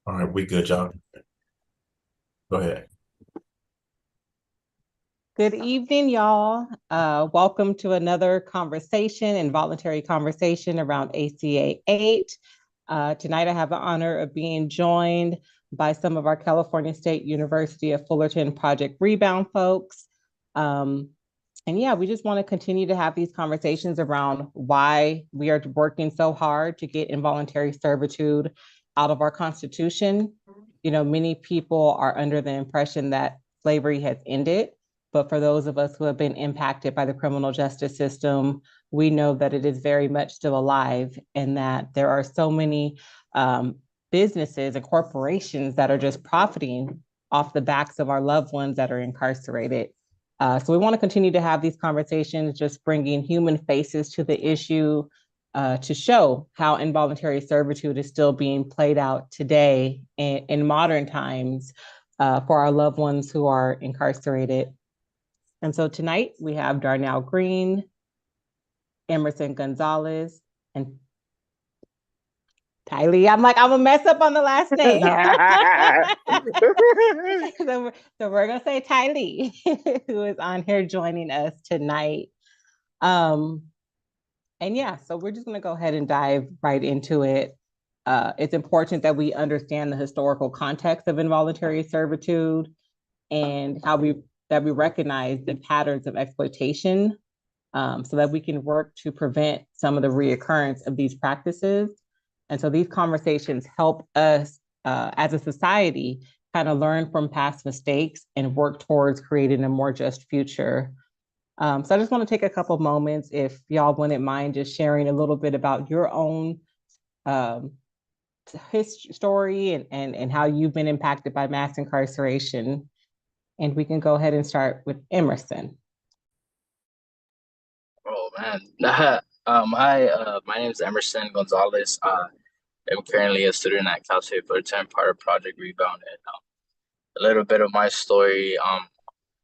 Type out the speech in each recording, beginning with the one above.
All right, we good, y'all. Go ahead. Good evening, y'all. Welcome to another conversation, involuntary conversation around ACA 8. Tonight, I have the honor of being joined by some of our California State University of Fullerton Project Rebound folks. And yeah, we just want to continue to have these conversations around why we are working so hard to get involuntary servitude out of our Constitution. You know, many people are under the impression that slavery has ended. But for those of us who have been impacted by the criminal justice system, we know that it is very much still alive and that there are so many businesses and corporations that are just profiting off the backs of our loved ones that are incarcerated. So we want to continue to have these conversations, just bringing human faces to the issue to show how involuntary servitude is still being played out today in modern times for our loved ones who are incarcerated. And so tonight we have Darnell Green, Emerson Gonzalez, and Tylee. I'm like, I'm gonna mess up on the last name. so we're gonna say Tylee, who is on here joining us tonight. And yeah, so we're just gonna go ahead and dive right into it. It's important that we understand the historical context of involuntary servitude and how we recognize the patterns of exploitation so that we can work to prevent some of the reoccurrence of these practices. And so these conversations help us as a society kind of learn from past mistakes and work towards creating a more just future. So I just want to take a couple moments, if y'all wouldn't mind just sharing a little bit about your own um, story and how you've been impacted by mass incarceration. And we can go ahead and start with Emerson. Oh man. Hi, my name is Emerson Gonzalez. I'm currently a student at Cal State Fullerton, part of Project Rebound. And a little bit of my story.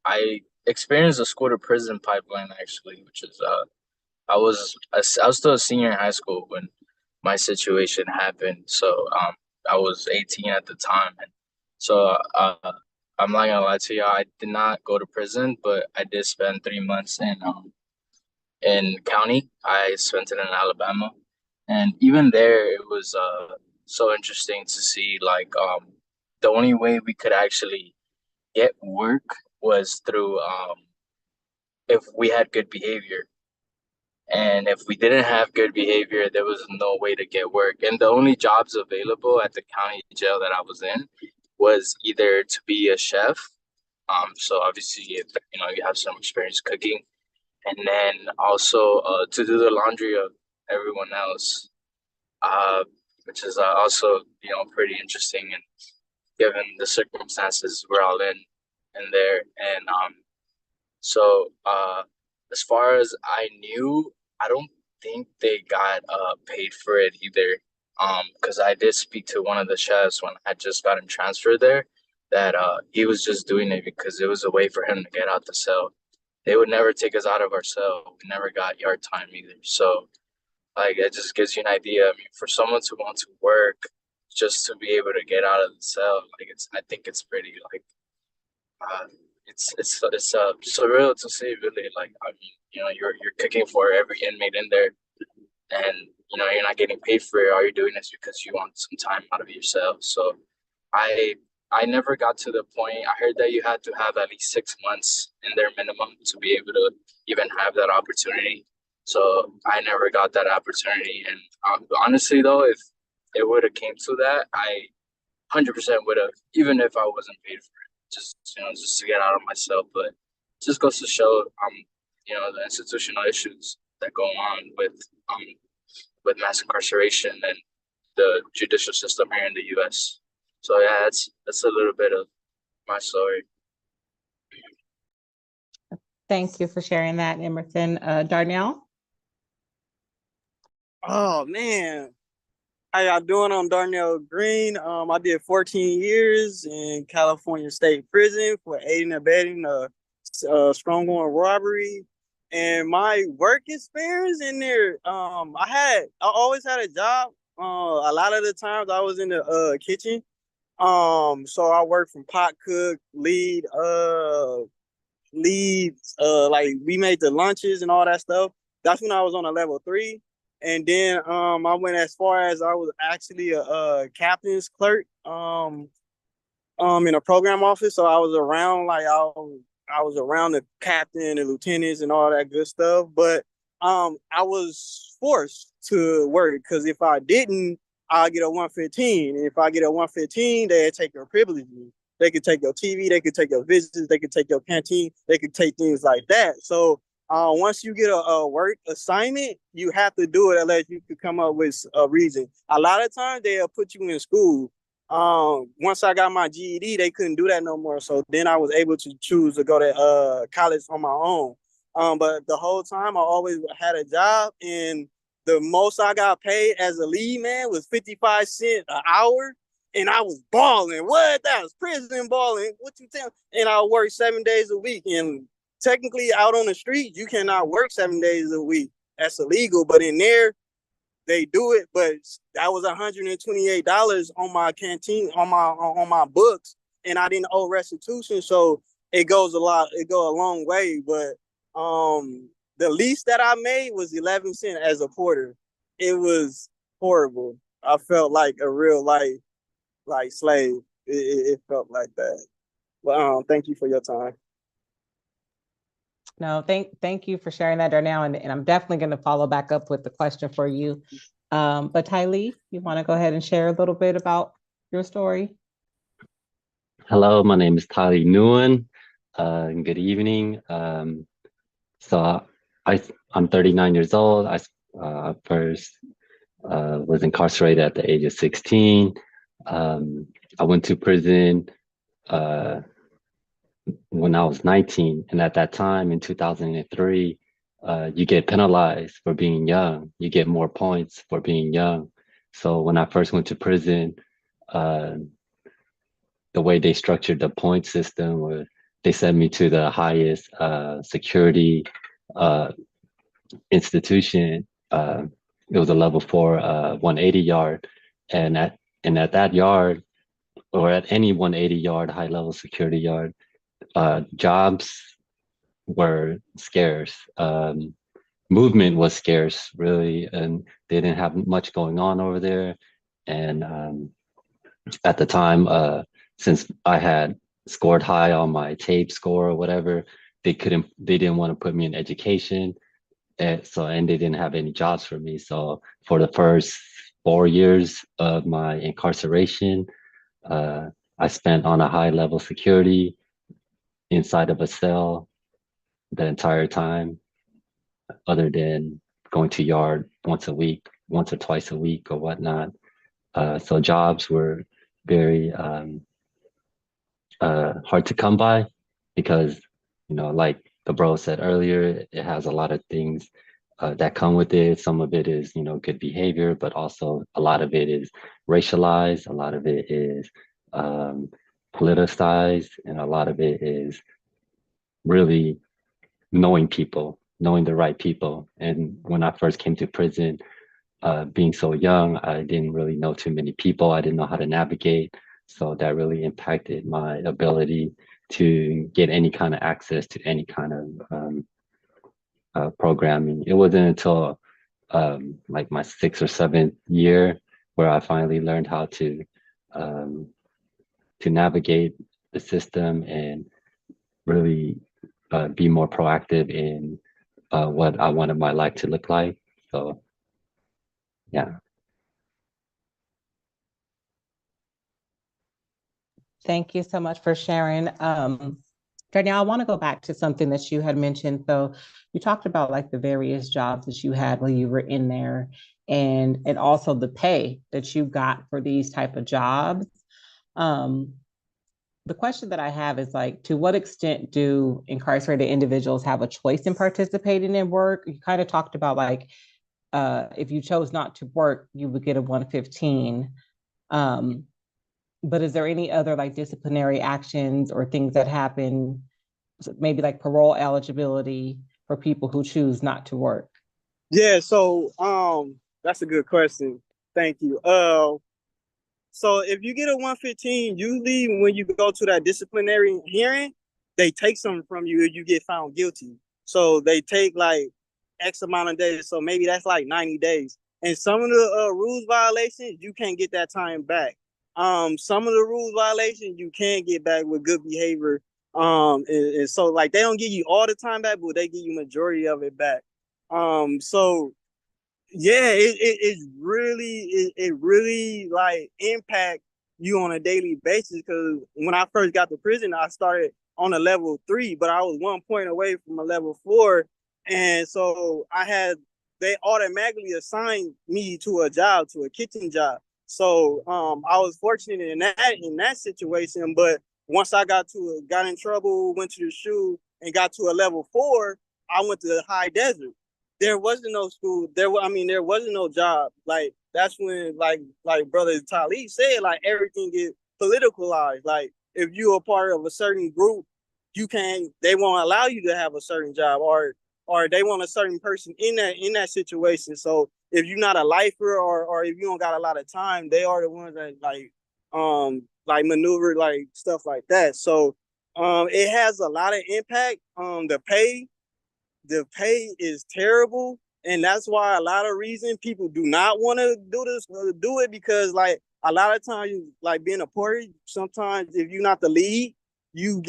I experienced a school to prison pipeline actually, which is I was still a senior in high school when my situation happened. So I was 18 at the time, and so I'm not gonna lie to you, I did not go to prison, but I did spend 3 months in county. I spent it in Alabama, and even there, it was so interesting to see like the only way we could actually get work was through if we had good behavior. And if we didn't have good behavior, there was no way to get work. And the only jobs available at the county jail that I was in was either to be a chef. So obviously, if you know you have some experience cooking, and then also to do the laundry of everyone else, uh, which is also pretty interesting and given the circumstances we're all in there. And so as far as I knew, I don't think they got paid for it either. Because I did speak to one of the chefs when I just got him transferred there, that he was just doing it because it was a way for him to get out the cell. They would never take us out of our cell. We never got yard time either. So like it just gives you an idea. I mean, for someone to want to work just to be able to get out of the cell, like I think it's pretty like uh, it's surreal to see really. Like I mean, you're cooking for every inmate in there, and you're not getting paid for it. All you're doing is because you want some time out of yourself. So I I never got to the point. I heard that you had to have at least 6 months in their minimum to be able to even have that opportunity. So I never got that opportunity. And honestly, though, if it would have came to that, I 100% would have, even if I wasn't paid for it, just to get out of myself. But it just goes to show, the institutional issues that go on with mass incarceration and the judicial system here in the U.S. So yeah, that's a little bit of my story. Thank you for sharing that, Emerson. Darnell? Oh man, how y'all doing? I'm Darnell Green. I did 14 years in California State Prison for aiding and abetting strong arm robbery. And my work experience in there, I always had a job. A lot of the times I was in the kitchen, So I worked from pot cook, like we made the lunches and all that stuff. That's when I was on a level 3. And then I went as far as I was actually a captain's clerk in a program office. So I was around I was around the captain and lieutenants and all that good stuff. But I was forced to work because if I didn't, I'll get a 115. And if I get a 115, they'd take your privileges. They could take your TV, they could take your visitors, they could take your canteen, they could take things like that. So once you get a work assignment, you have to do it unless you could come up with a reason. A lot of times they'll put you in school. Once I got my GED, they couldn't do that no more. So then I was able to choose to go to college on my own. But the whole time I always had a job, and the most I got paid as a lead man was 55 cents an hour. And I was balling. What? That was prison balling. What you tell? And I worked 7 days a week. And technically out on the street, you cannot work 7 days a week. That's illegal. But in there, they do it. But that was $128 on my canteen, on my books, and I didn't owe restitution. So it goes a long way. But the least that I made was 11 cents as a porter. It was horrible. I felt like a real like slave. It felt like that. But thank you for your time. No, thank you for sharing that, Darnell, and I'm definitely going to follow back up with the question for you. But Tylee, you want to go ahead and share a little bit about your story? Hello, my name is Tylee AOUON. Good evening. So I'm 39 years old. I first was incarcerated at the age of 16. I went to prison when I was 19, and at that time in 2003, you get penalized for being young. You get more points for being young. So when I first went to prison, the way they structured the point system was they sent me to the highest security institution. It was a level 4 180 yard, and at that yard, or at any 180 yard high level security yard, jobs were scarce. Movement was scarce, really, and they didn't have much going on over there. And at the time, since I had scored high on my tape score or whatever, they didn't want to put me in education, and they didn't have any jobs for me. So for the first 4 years of my incarceration, I spent on a high level security inside of a cell the entire time, other than going to yard once or twice a week or whatnot. So jobs were very hard to come by because, like the bro said earlier, it has a lot of things that come with it. Some of it is, good behavior, but also a lot of it is racialized. A lot of it is politicized, and a lot of it is really knowing people, knowing the right people. And when I first came to prison, being so young, I didn't really know too many people. I didn't know how to navigate. So that really impacted my ability to get any kind of access to any kind of programming. It wasn't until like my 6th or 7th year where I finally learned how to navigate the system and really be more proactive in what I wanted my life to look like. So, yeah. Thank you so much for sharing. Darnell, I want to go back to something that you had mentioned. So you talked about like the various jobs that you had while you were in there, and also the pay that you got for these type of jobs. The question that I have is like, to what extent do incarcerated individuals have a choice in participating in work? You kind of talked about like, if you chose not to work, you would get a 115. But is there any other like disciplinary actions or things that happen, maybe like parole eligibility for people who choose not to work? Yeah, so that's a good question. Thank you. So if you get a 115, usually when you go to that disciplinary hearing, they take something from you if you get found guilty. So they take like X amount of days. So maybe that's like 90 days. And some of the rules violations, you can't get that time back. Some of the rules violations you can get back with good behavior. And so like they don't give you all the time back, but they give you majority of it back. So yeah, it really like impact you on a daily basis. Because when I first got to prison, I started on a level 3, but I was 1 point away from a level 4, and so they automatically assigned me to a job, to a kitchen job. So I was fortunate in that situation. But once I got in trouble, went to the shoe, and got to a level 4, I went to the high desert. There wasn't no school. There wasn't no job. Like that's when, like brother Talib said, like everything get politicalized. Like if you're a part of a certain group, you can't. They won't allow you to have a certain job, or they want a certain person in that situation. So if you're not a lifer, or if you don't got a lot of time, they are the ones that like maneuver like stuff like that. So it has a lot of impact. The pay is terrible, and that's why a lot of reason people do not want to do it, because like a lot of times, like being a porter, sometimes if you're not the lead, you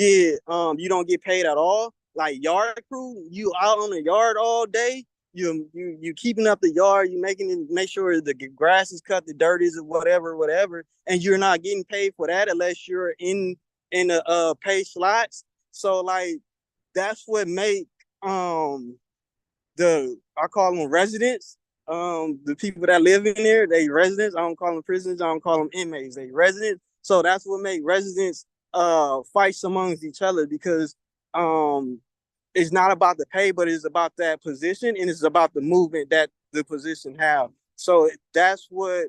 don't get paid at all. Like yard crew, you out on the yard all day, you keeping up the yard, you make sure the grass is cut, the dirt is whatever, and you're not getting paid for that unless you're in the pay slots. So like that's what make I call them residents. The people that live in there, they residents. I don't call them prisoners. I don't call them inmates. They residents. So that's what make residents fights amongst each other, because it's not about the pay, but it's about that position, and it's about the movement that the position have. So that's what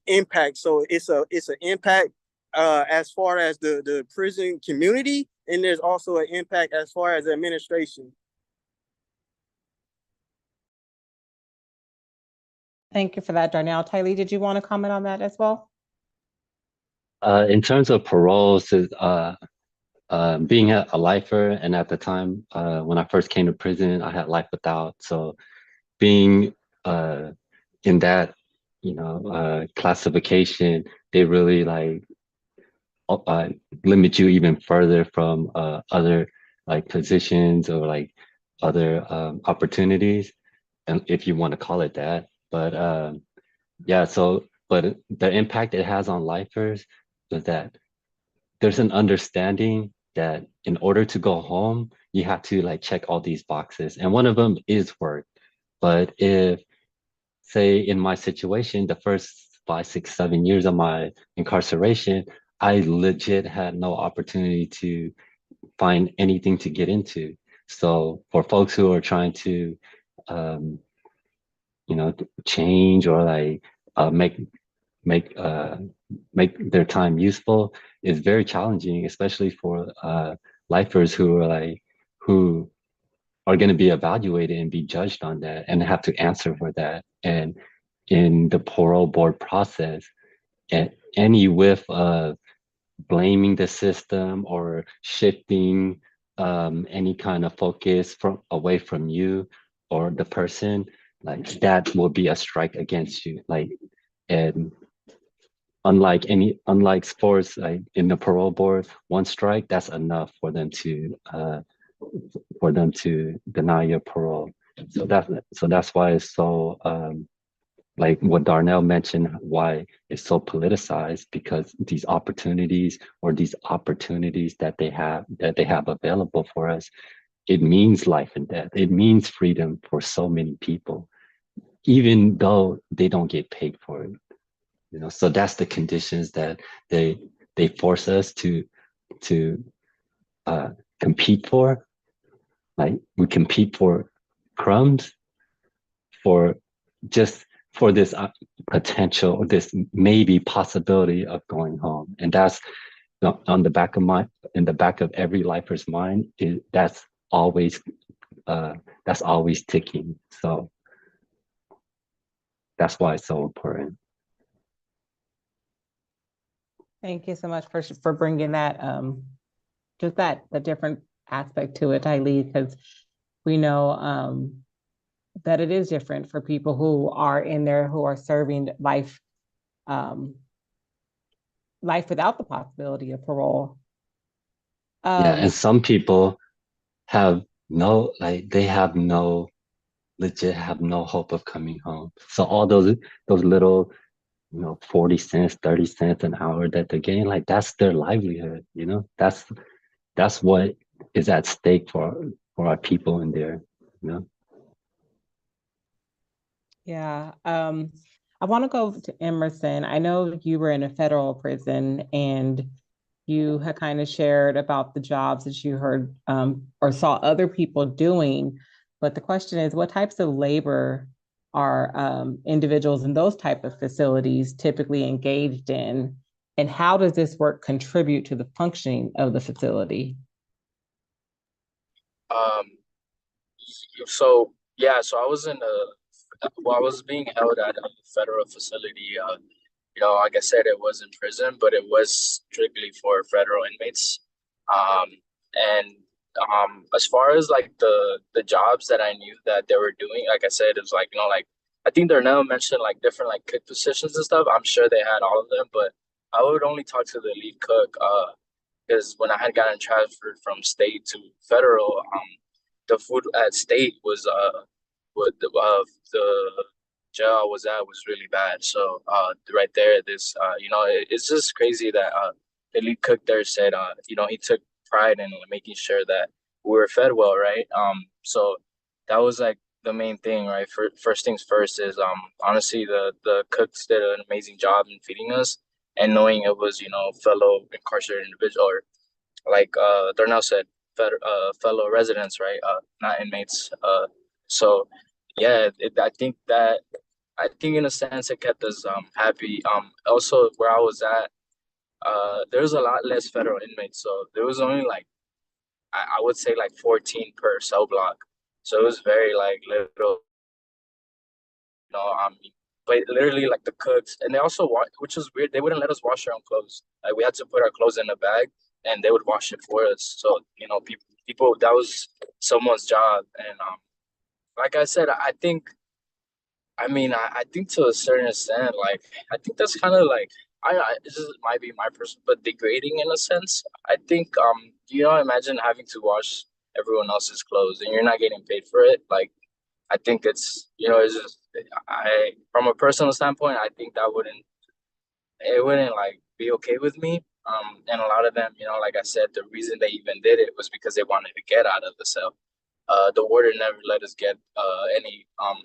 impact. So it's an impact as far as the prison community, and there's also an impact as far as administration. Thank you for that, Darnell. Tylee, did you want to comment on that as well? In terms of paroles, being a lifer, and at the time when I first came to prison, I had life without. So being in that, classification, they really like limit you even further from other like positions or like other opportunities, and if you want to call it that. But yeah, so but the impact it has on lifers is that there's an understanding that in order to go home, you have to like check all these boxes, and one of them is work. But if, say, in my situation, the first 5, 6, 7 years of my incarceration, I legit had no opportunity to find anything to get into. So for folks who are trying to, um, change or like make make their time useful, is very challenging, especially for lifers who are going to be evaluated and be judged on that and have to answer for that. And in the parole board process, and any whiff of blaming the system or shifting any kind of focus away from you or the person, like that will be a strike against you. Like, and unlike sports, like in the parole board, one strike, that's enough for them to deny your parole. So that's why it's so like what Darnell mentioned, why it's so politicized, because these opportunities that they have available for us, it means life and death. It means freedom for so many people, even though they don't get paid for it. So that's the conditions that they force us to compete for. Like we compete for crumbs, for just for this potential, this maybe possibility of going home. And that's on the back of in the back of every lifer's mind, that's always ticking. So that's why it's so important. Thank you so much for bringing that just that the different aspect to it, Tylee, because we know that it is different for people who are in there who are serving um, life without the possibility of parole. Yeah, and Um, some people have no, like they have no legit have no hope of coming home. So all those little, 40 cents, 30 cents an hour that they're getting, like that's their livelihood, that's what is at stake for our people in there, you know. yeah. I want to go to Emerson. I know you were in a federal prison and you had kind of shared about the jobs that you heard or saw other people doing. But the question is, what types of labor are individuals in those type of facilities typically engaged in? And how does this work contribute to the functioning of the facility? Um, so yeah, so I was I was being held at a federal facility. Like I said, it was in prison, but it was strictly for federal inmates. Um, and as far as like the jobs that I knew that they were doing, like I said, it was like like I think they're now mentioned like different like cook positions and stuff. I'm sure they had all of them, but I would only talk to the lead cook. Because when I had gotten transferred from state to federal, the food at state was what the jail I was at was really bad. So right there, this it's just crazy that the lead cook there said he took pride in making sure that we were fed well, right? So that was like the main thing, right? First things first is honestly the cooks did an amazing job in feeding us, and knowing it was fellow incarcerated individual, or like Darnell said, fellow residents, right? Not inmates. So yeah, I think in a sense it kept us happy. Also where I was at, there was a lot less federal inmates, so there was only like I would say like 14 per cell block. So it was very like little, but literally like the cooks, and they also which was weird. They wouldn't let us wash our own clothes. Like we had to put our clothes in a bag, and they would wash it for us. So people that was someone's job, and like I said, I think to a certain extent, like I think that's kind of like this might be my personal, but degrading in a sense. I think imagine having to wash everyone else's clothes and you're not getting paid for it. Like I think it's just I from a personal standpoint, I think it wouldn't like be okay with me. And a lot of them, like I said, the reason they even did it was because they wanted to get out of the cell. The warden never let us get any um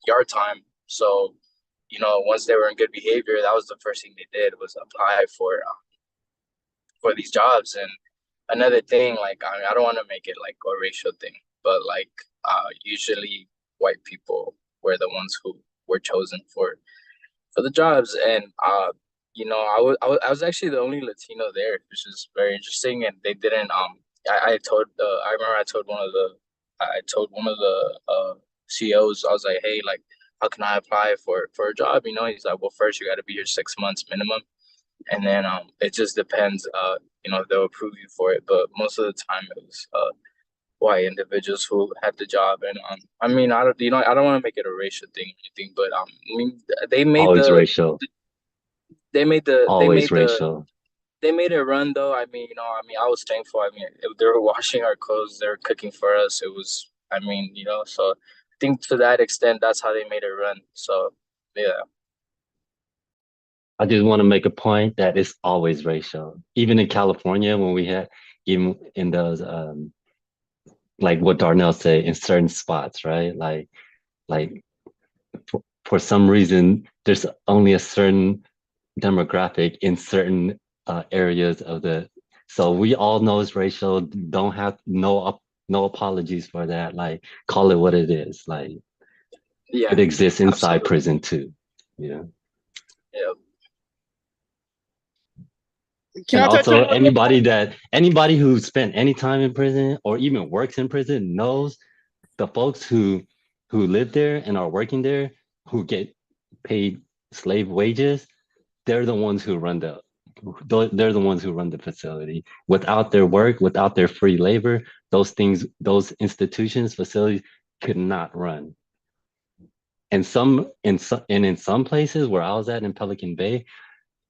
yard time. So, once they were in good behavior, that was the first thing they did was apply for these jobs. And another thing, like I don't want to make it like a racial thing, but like usually white people were the ones who were chosen for the jobs. And I was actually the only Latino there, which is very interesting. And they didn't I remember I told one of the CEOs, I was like, hey, like how can I apply for a job? He's like, well, first you got to be here 6 months minimum, and then it just depends. If they'll approve you for it, but most of the time it was white individuals who had the job. And I don't want to make it a racial thing or anything, but they made Always the racial, they made the always racial. they made it run though. I was thankful. If they were washing our clothes, they were cooking for us. It was, so I think to that extent, that's how they made it run. So yeah. I just want to make a point that it's always racial. Even in California, when we had, even in those, like what Darnell said, in certain spots, right? Like for some reason, there's only a certain demographic in certain areas of the. So we all know it's racial. Don't have no apologies for that. Like call it what it is. Like Yeah, it exists inside absolutely. prison too. Yeah. Yeah. Can And I touch also on that real quick? anybody who spent any time in prison or even works in prison knows the folks who live there and are working there who get paid slave wages, they're the ones who run the facility. Without their work, without their free labor, those institutions, facilities could not run. And in some places where I was at in Pelican Bay,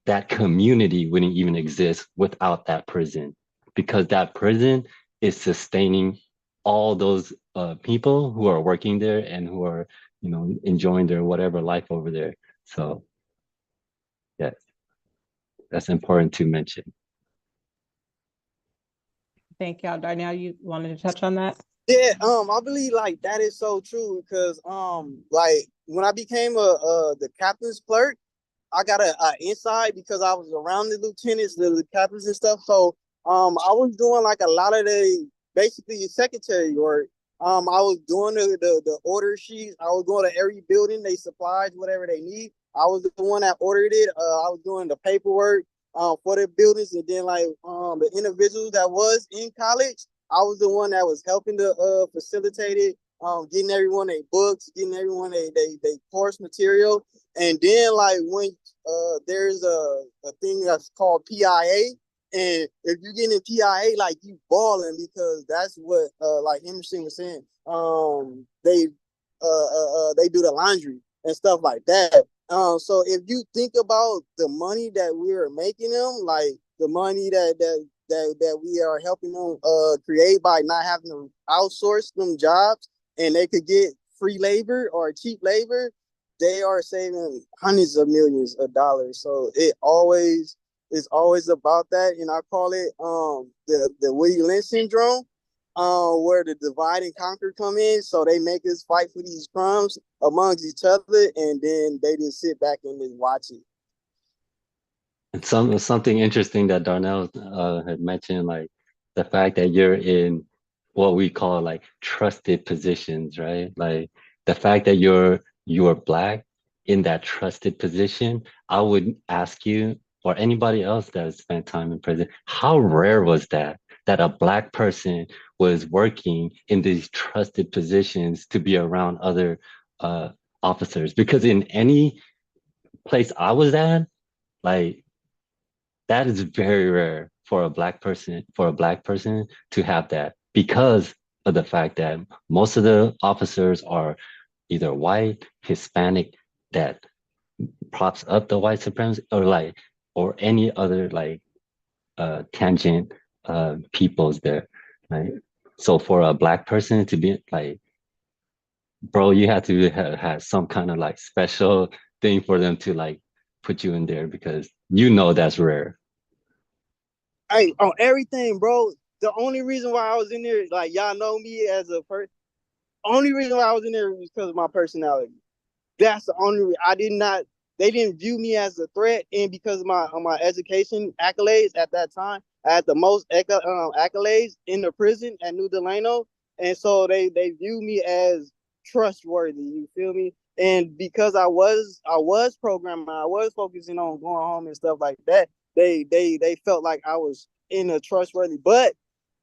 that community wouldn't even exist without that prison, because that prison is sustaining all those people who are working there and who are, enjoying their whatever life over there. So yes, that's important to mention. Thank y'all. Darnell, you wanted to touch on that? Yeah, I believe like that is so true because like when I became the captain's clerk, I got a insight because I was around the lieutenants, the captains and stuff. So I was doing like a lot of the basically secretary work. I was doing the order sheets. I was going to every building, they supplies whatever they need. I was the one that ordered it. I was doing the paperwork for the buildings, and then like the individuals that was in college, I was the one that was helping to facilitate it, getting everyone their books, getting everyone they course material. And then like when there's a thing that's called PIA, and if you get in PIA, like you balling because that's what like Emerson was saying. They do the laundry and stuff like that. So if you think about the money that we're making them, like the money that we are helping them create by not having to outsource them jobs, and they could get free labor or cheap labor, they are saving hundreds of millions of dollars. So it's always about that, and I call it the Woody Lynch syndrome, where the divide and conquer come in. So they make us fight for these crumbs amongst each other, and then they just sit back and just watch it. And something interesting that Darnell had mentioned, like the fact that you're in what we call like trusted positions, right? Like the fact that you're Black in that trusted position. I would ask you or anybody else that has spent time in prison, how rare was that a Black person was working in these trusted positions to be around other officers? Because in any place I was at, like that is very rare for a Black person to have that, because of the fact that most of the officers are either white, Hispanic, that props up the white supremacy, or any other like tangent peoples there, right? So for a Black person to be like, bro, you have to have some kind of like special thing for them to like put you in there, because that's rare. Hey, on everything, bro. The only reason why I was in there, like y'all know me as a person. Only reason why I was in there was because of my personality. That's the only. I did not. They didn't view me as a threat, and because of my education accolades at that time, I had the most accolades in the prison at New Delano, and so they view me as trustworthy. You feel me? And because I was programming, I was focusing on going home and stuff like that. They felt like I was in a trustworthy, but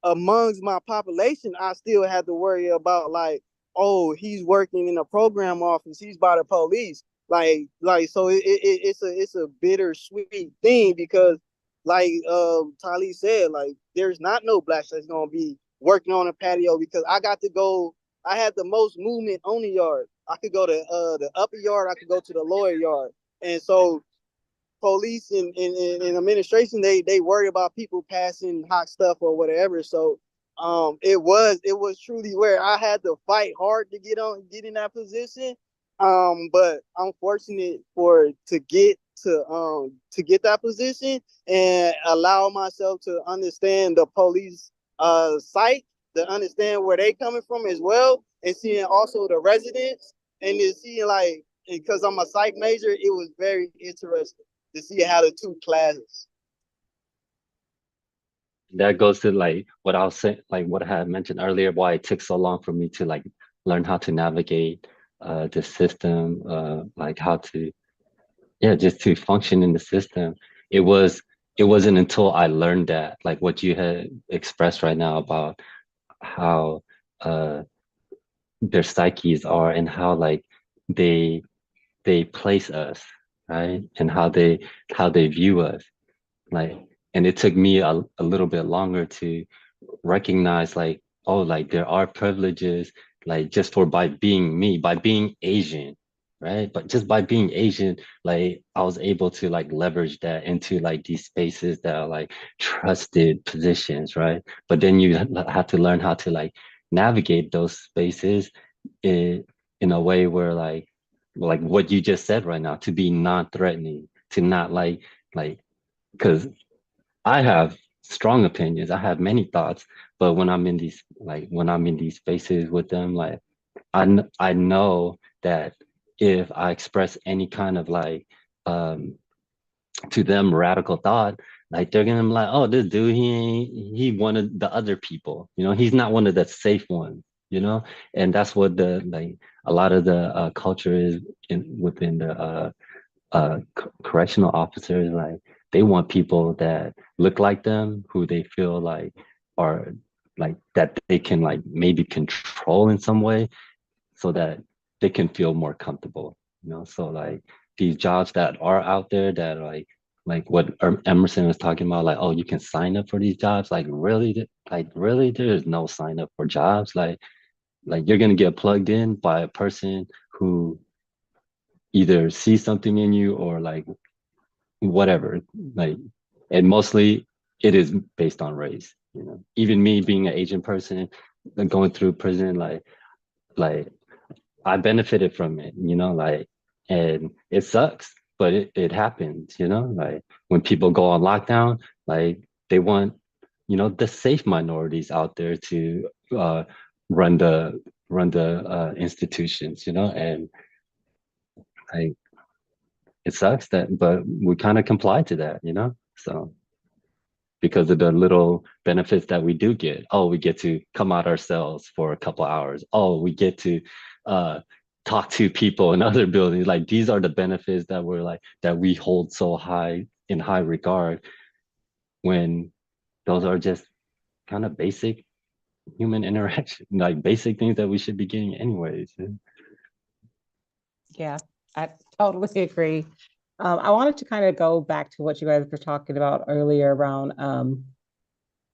amongst my population, I still had to worry about like, oh, he's working in a program office, he's by the police. So it's a bittersweet thing because like Tali said, like there's not no Blacks that's gonna be working on a patio because I had the most movement on the yard. I could go to the upper yard, I could go to the lower yard. And so police and administration, they worry about people passing hot stuff or whatever. So it was truly where I had to fight hard to get in that position. But I'm fortunate to get that position and allow myself to understand the police psych, to understand where they coming from as well, and seeing also the residents, and then seeing like, because I'm a psych major, it was very interesting to see how the two classes. That goes to like what I was saying, like what I had mentioned earlier, why it took so long for me to like learn how to navigate the system, like how to, just to function in the system. It wasn't until I learned that, like what you had expressed right now about how their psyches are and how like they place us, right? And how they view us. Like, and it took me a little bit longer to recognize like, oh, like there are privileges, like just for by being me, by being Asian, right? But just by being Asian, like I was able to like leverage that into like these spaces that are like trusted positions, right? But then you have to learn how to like navigate those spaces in a way where like what you just said right now, to be non-threatening, to not like because I have strong opinions. I have many thoughts, but when I'm in these spaces with them, like I know that if I express any kind of like um to them radical thought, like they're gonna be like, oh, this dude, he one of the other people, he's not one of the safe ones, and that's what the like a lot of the culture is within the correctional officers. Like they want people that look like them, who they feel like are like that they can like maybe control in some way, so that they can feel more comfortable. So like these jobs that are out there that are like what Emerson was talking about, like, oh, you can sign up for these jobs. Like really, there's no sign up for jobs. Like you're gonna get plugged in by a person who either sees something in you or like whatever, like, and mostly it is based on race. Even me being an Asian person going through prison, like I benefited from it, like, and it sucks, but it happens, like when people go on lockdown, like they want, the safe minorities out there to run the institutions, and like it sucks that, but we kind of comply to that, so because of the little benefits that we do get. Oh, we get to come out ourselves for a couple hours. Oh, we get to uh, talk to people in other buildings. Like these are the benefits that that we hold so high in high regard, when those are just kind of basic human interaction, like basic things that we should be getting anyways. Yeah, I totally agree. I wanted to kind of go back to what you guys were talking about earlier around,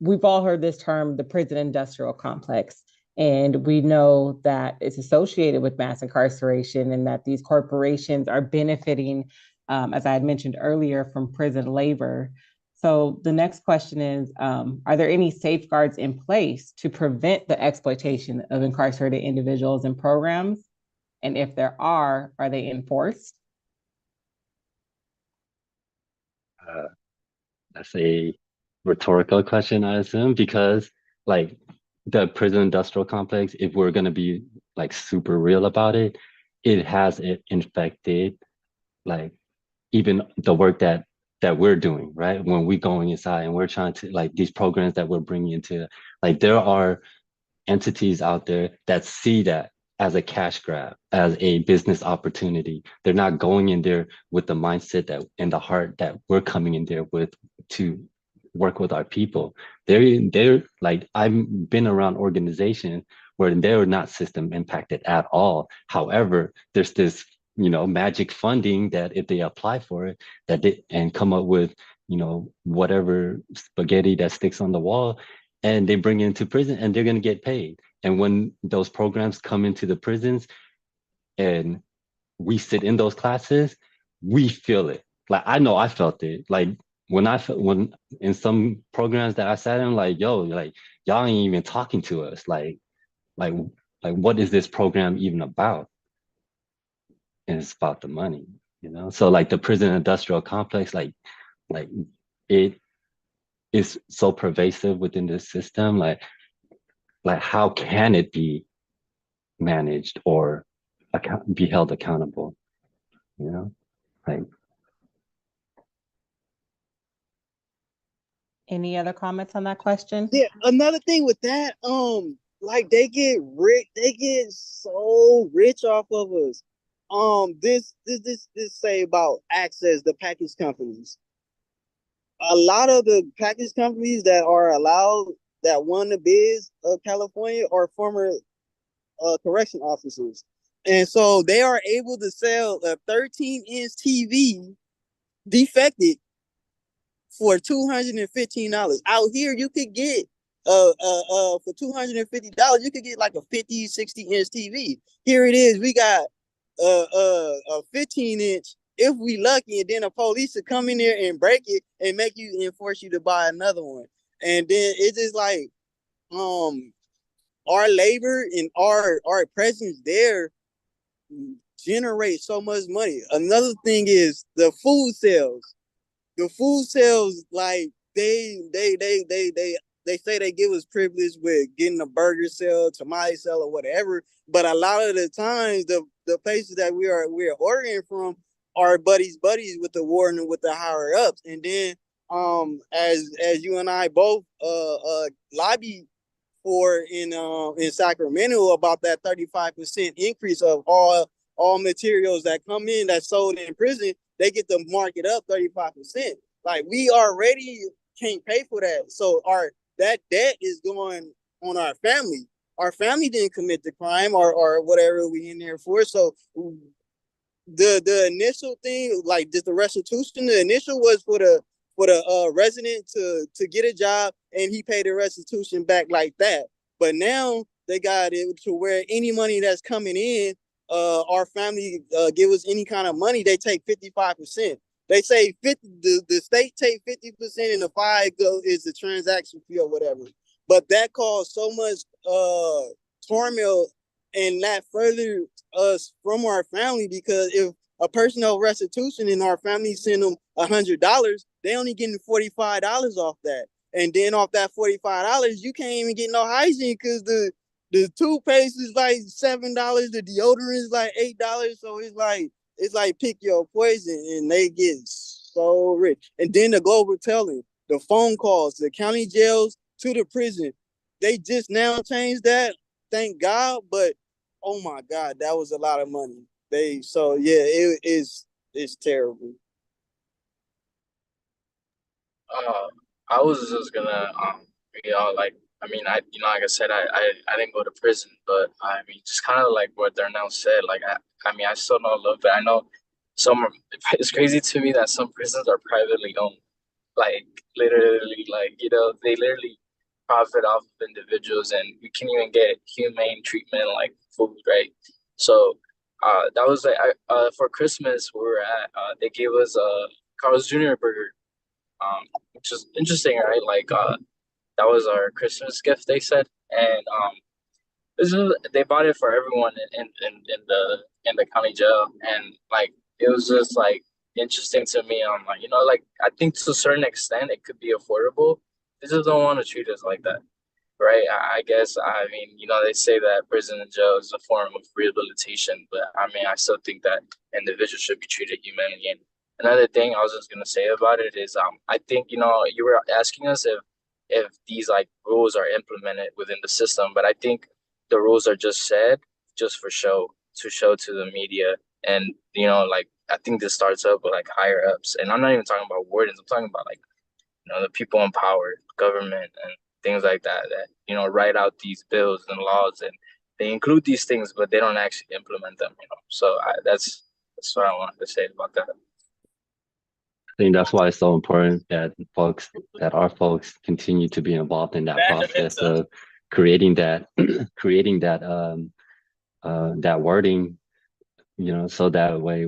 we've all heard this term, the prison industrial complex. And we know that it's associated with mass incarceration and that these corporations are benefiting, as I had mentioned earlier, from prison labor. So the next question is, are there any safeguards in place to prevent the exploitation of incarcerated individuals and programs? And if there are they enforced? Uh, that's a rhetorical question, I assume, because like the prison industrial complex, if we're going to be like super real about it, it has infected like even the work that we're doing, right? When we're going inside and we're trying to like these programs that we're bringing into, like there are entities out there that see that as a cash grab, as a business opportunity. They're not going in there with the mindset that and the heart that we're coming in there with to work with our people. They're like, I've been around organizations where they're not system impacted at all. However, there's this magic funding that if they apply for it, that they and come up with whatever spaghetti that sticks on the wall, and they bring it into prison and they're going to get paid. And when those programs come into the prisons and we sit in those classes, we feel it. Like I know I felt it. Like when in some programs that I sat in, like, yo, like y'all ain't even talking to us. Like like what is this program even about? And it's about the money. So like the prison industrial complex, like it is so pervasive within the system. Like how can it be managed or be held accountable? Like Any other comments on that question? Yeah, another thing with that, like they get rich, they get so rich off of us. This say about Access, the package companies. A lot of the package companies that are allowed, that won the bids of California, are former correction officers. And so they are able to sell a 13-inch TV defected for $215. Out here, you could get for $250, you could get like a 50, 60-inch TV. Here it is. We got a 15-inch if we lucky, and then the police will come in there and break it and make you and force you to buy another one. And then it's just like our labor and our presence there generate so much money. Another thing is the food sales. The food sales, like they say they give us privilege with getting a burger sale, tamale sale, or whatever. But a lot of the times, the places that we're ordering from are buddies with the warden and with the higher ups. And then as you and I both lobby for in Sacramento about that 35% increase of all materials that come in that's sold in prison, they get to mark it up 35%. Like we already can't pay for that. So that debt is going on our family. Our family didn't commit the crime or whatever we in there for. So the initial thing, like just the restitution, the initial was for the resident to get a job and he paid the restitution back like that. But now they got it to where any money that's coming in, our family give us any kind of money, they take 55%. They say 50. The state take 50%, and the 5 is the transaction fee or whatever. But that caused so much turmoil, and that furthered us from our family, because if a person owes restitution and our family send them $100, they only getting $45 off that. And then off that $45, you can't even get no hygiene because the toothpaste is like $7, the deodorant is like $8. So it's like pick your poison, and they get so rich. And then the global telling, the phone calls, the county jails to the prison, they just now changed that, thank God. But oh my God, that was a lot of money. It's terrible. I was just gonna like, I mean, like I said, I didn't go to prison, but I mean, just kind of like what Darnell said, like I mean, I still know a little bit. I know some are, it's crazy to me that some prisons are privately owned, like literally, like they literally profit off of individuals, and you can't even get humane treatment like food, right? So that was like for Christmas we were at they gave us a Carl's Jr. burger, which is interesting, right? Like that was our Christmas gift, they said, and they bought it for everyone in the county jail, and like it was just like interesting to me. I'm like, like I think to a certain extent it could be affordable. They just don't want to treat us like that, right? I guess, I mean, they say that prison and jail is a form of rehabilitation, but I mean, I still think that individuals should be treated humanely. And another thing I was just gonna say about it is, I think you were asking us if these like rules are implemented within the system, but I think the rules are just said just for show, to show to the media. And like I think this starts up with like higher ups, and I'm not even talking about wardens. I'm talking about like the people in power, government, and things like that write out these bills and laws, and they include these things, but they don't actually implement them. So that's what I wanted to say about that. I think that's why it's so important that our folks continue to be involved in that process of creating that that wording, so that way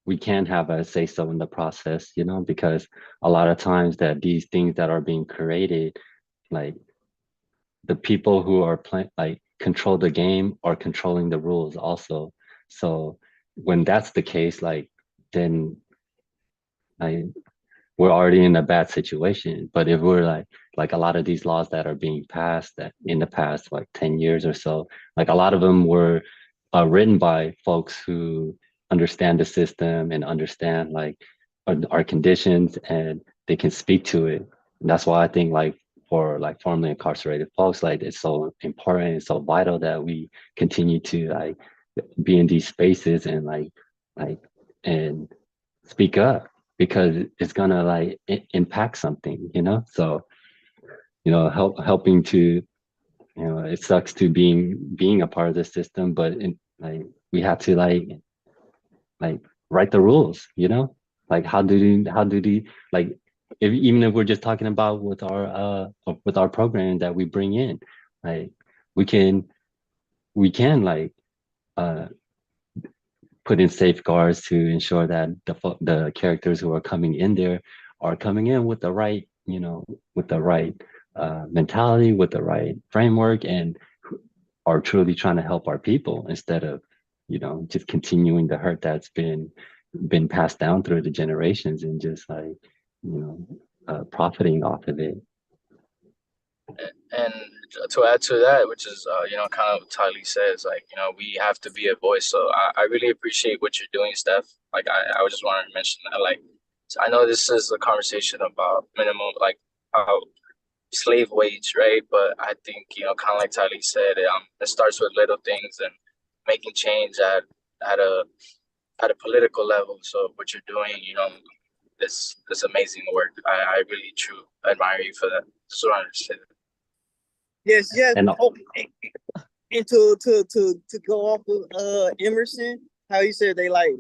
we can have a say so in the process, because a lot of times that these things that are being created, like the people who are playing, like control the game, are controlling the rules also. So when that's the case, like then we're already in a bad situation. But if we're like a lot of these laws that are being passed that in the past like 10 years or so, like a lot of them were written by folks who understand the system and understand like our conditions, and they can speak to it. And that's why I think like for like formerly incarcerated folks, like it's so important, it's so vital that we continue to like be in these spaces and like and speak up, because it's gonna like impact something, so helping to, it sucks to being a part of the system, but we had to like write the rules, you know? Like how do the like if even if we're just talking about with our program that we bring in, like we can like uh put in safeguards to ensure that the characters who are coming in there are coming in with the right, you know, with the right mentality, with the right framework, and are truly trying to help our people instead of, you know, just continuing the hurt that's been passed down through the generations and just like, you know, profiting off of it. And to add to that, which is you know, kind of what Tylee says, like, you know, we have to be a voice. So I really appreciate what you're doing, Steph. Like I just wanted to mention that. Like, so I know this is a conversation about minimum, like how slave wage, right? But I think, you know, kind of like Tylee said, it starts with little things and making change at a at a political level. So what you're doing, you know, this amazing work. I really true admire you for that. So I understand. Yes, yes. And Oh, and to go off of Emerson, how he said they like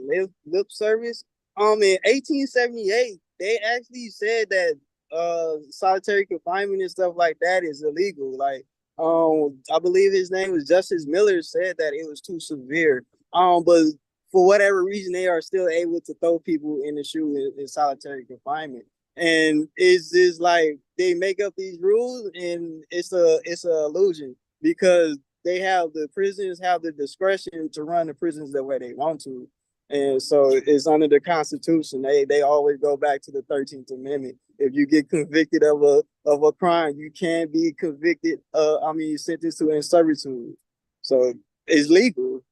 lip service. In 1878, they actually said that solitary confinement and stuff like that is illegal. Like I believe his name was Justice Miller said that it was too severe. But for whatever reason, they are still able to throw people in the shoe in solitary confinement. And it's just like they make up these rules, and it's a illusion because the prisons have the discretion to run the prisons the way they want to. And so it's under the Constitution. They always go back to the 13th Amendment. If you get convicted of a crime, you can be convicted, sentenced to in servitude. So it's legal.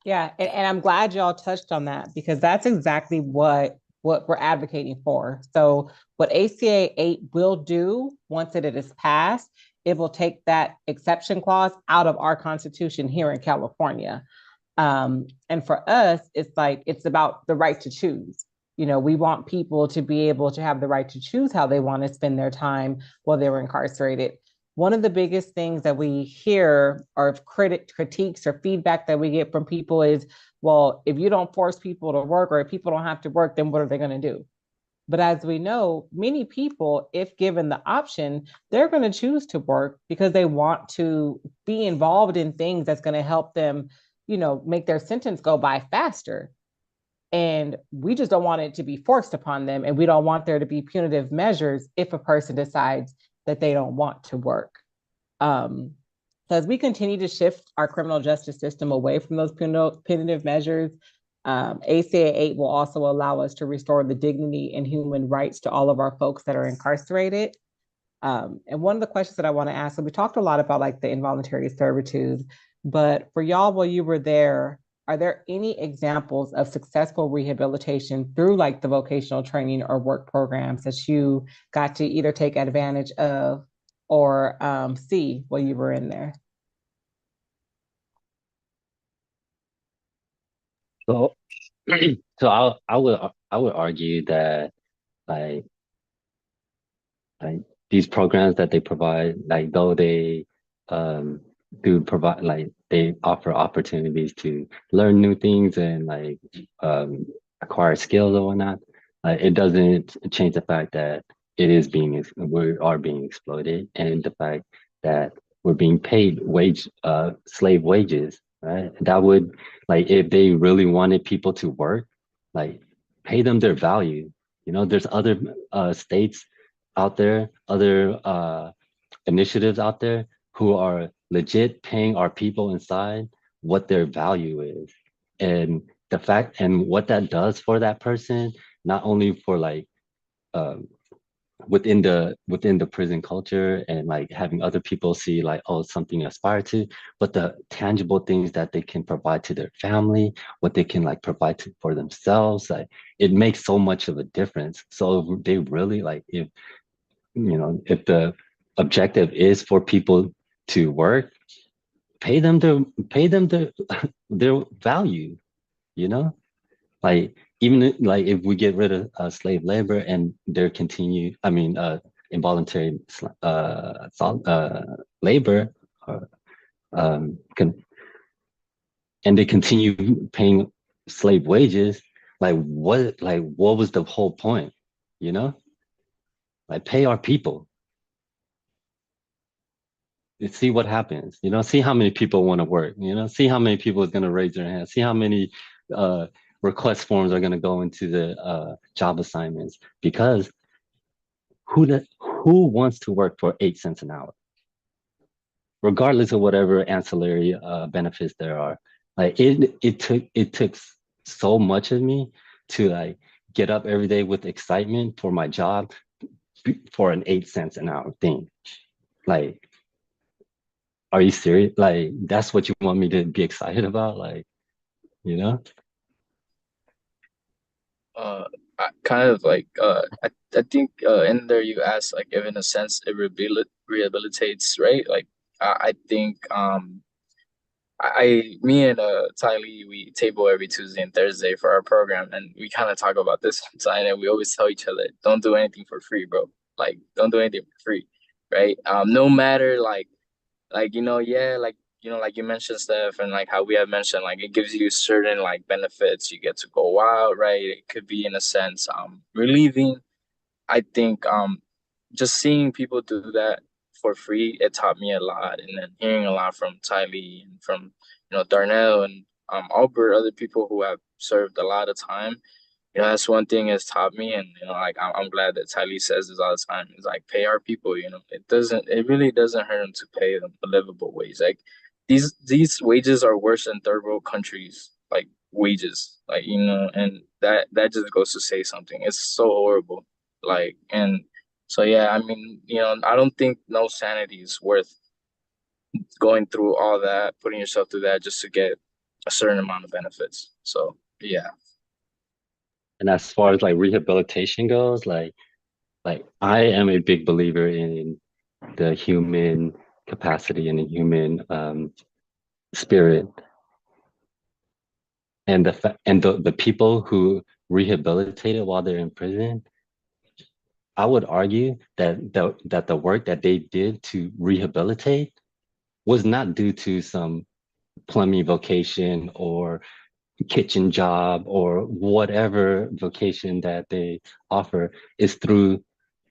Yeah, and I'm glad y'all touched on that because that's exactly what we're advocating for. So what ACA 8 will do once it is passed, it will take that exception clause out of our Constitution here in California. And for us, it's about the right to choose. You know, we want people to be able to have the right to choose how they want to spend their time while they were incarcerated. One of the biggest things that we hear or critiques or feedback that we get from people is, well, if you don't force people to work or if people don't have to work, then what are they going to do? But as we know, many people, if given the option, they're going to choose to work because they want to be involved in things that's going to help them, you know, make their sentence go by faster. And we just don't want it to be forced upon them. And we don't want there to be punitive measures if a person decides that they don't want to work. So as we continue to shift our criminal justice system away from those punitive measures, ACA 8 will also allow us to restore the dignity and human rights to all of our folks that are incarcerated. And one of the questions that I want to ask, so we talked a lot about like the involuntary servitude, but for y'all while you were there, are there any examples of successful rehabilitation through like the vocational training or work programs that you got to either take advantage of or see while you were in there? so so I would argue that like like these programs that they provide, like though they um do provide, like they offer opportunities to learn new things and like um acquire skills or whatnot, it doesn't change the fact that we are being exploited, and the fact that we're being paid slave wages, right? That would, like, if they really wanted people to work, like, pay them their value. You know, there's other states out there, other initiatives out there who are legit paying our people inside what their value is. And the fact and what that does for that person, not only for like um, within the prison culture and like having other people see like, oh, something to aspire to, but the tangible things that they can provide to their family, what they can like provide for themselves, like it makes so much of a difference. So if they really like, if you know, if the objective is for people to work, pay them their their value, you know? Like even like if we get rid of slave labor and there continue, I mean, involuntary labor, can and they continue paying slave wages, what was the whole point? You know, like pay our people. See what happens. You know, see how many people want to work. You know, see how many people is going to raise their hands. See how many request forms are going to go into the job assignments. Because who wants to work for 8 cents an hour, regardless of whatever ancillary benefits there are? Like it took so much of me to like get up every day with excitement for my job for an 8 cents an hour thing. Like, are you serious? Like, that's what you want me to be excited about? Like, you know? I kind of like I think in there you asked like if in a sense it rehabilitates, right? Like I think me and Ty Lee, we table every Tuesday and Thursday for our program, and we kind of talk about this inside, and we always tell each other, don't do anything for free, bro. Like, don't do anything for free, right? No matter like yeah, like you mentioned, Steph, and like how we have mentioned, like it gives you certain like benefits. You get to go out, right? It could be in a sense relieving. I think just seeing people do that for free, it taught me a lot. And then hearing a lot from Ty Lee and from, Darnell and Albert, other people who have served a lot of time, that's one thing it's taught me. And, like I'm glad that Ty Lee says this all the time. It's like pay our people, it really doesn't hurt them to pay them a livable wage. Like these wages are worse than third world countries, like wages, like, and that just goes to say something. It's so horrible. Like, and so, yeah, I mean, I don't think no sanity is worth going through all that, putting yourself through that just to get a certain amount of benefits. So, yeah. And as far as like rehabilitation goes, like I am a big believer in the human capacity and the human spirit, and the people who rehabilitated while they're in prison. I would argue that the work that they did to rehabilitate was not due to some plumbing vocation or kitchen job or whatever vocation that they offer. Is through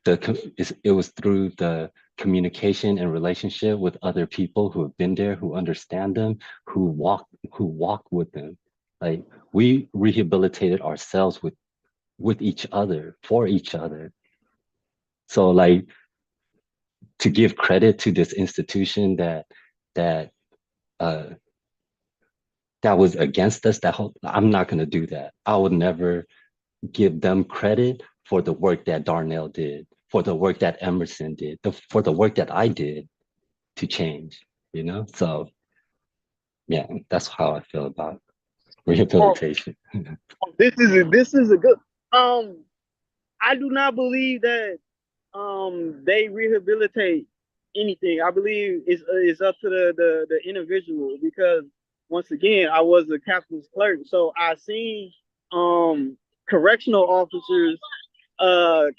it was through the communication and relationship with other people who have been there, who understand them, who walk with them. Like, we rehabilitated ourselves with each other, for each other. So like, to give credit to this institution that uh that was against us, I'm not going to do that. I would never give them credit for the work that Darnell did, for the work that Emerson did, for the work that I did to change, So yeah, that's how I feel about rehabilitation. This is a good. I do not believe that they rehabilitate anything. I believe it's up to the individual, because once again, I was a captain's clerk, so I seen correctional officers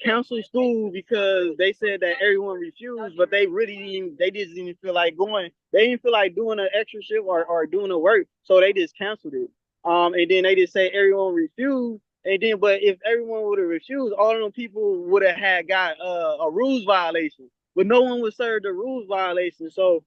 cancel school because they said that everyone refused, but they didn't even feel like going. They didn't feel like doing an extra shift or doing the work, so they just canceled it. And then they just say everyone refused. And then, but if everyone would have refused, all of them people would have got a rules violation, but no one would serve the rules violation. So,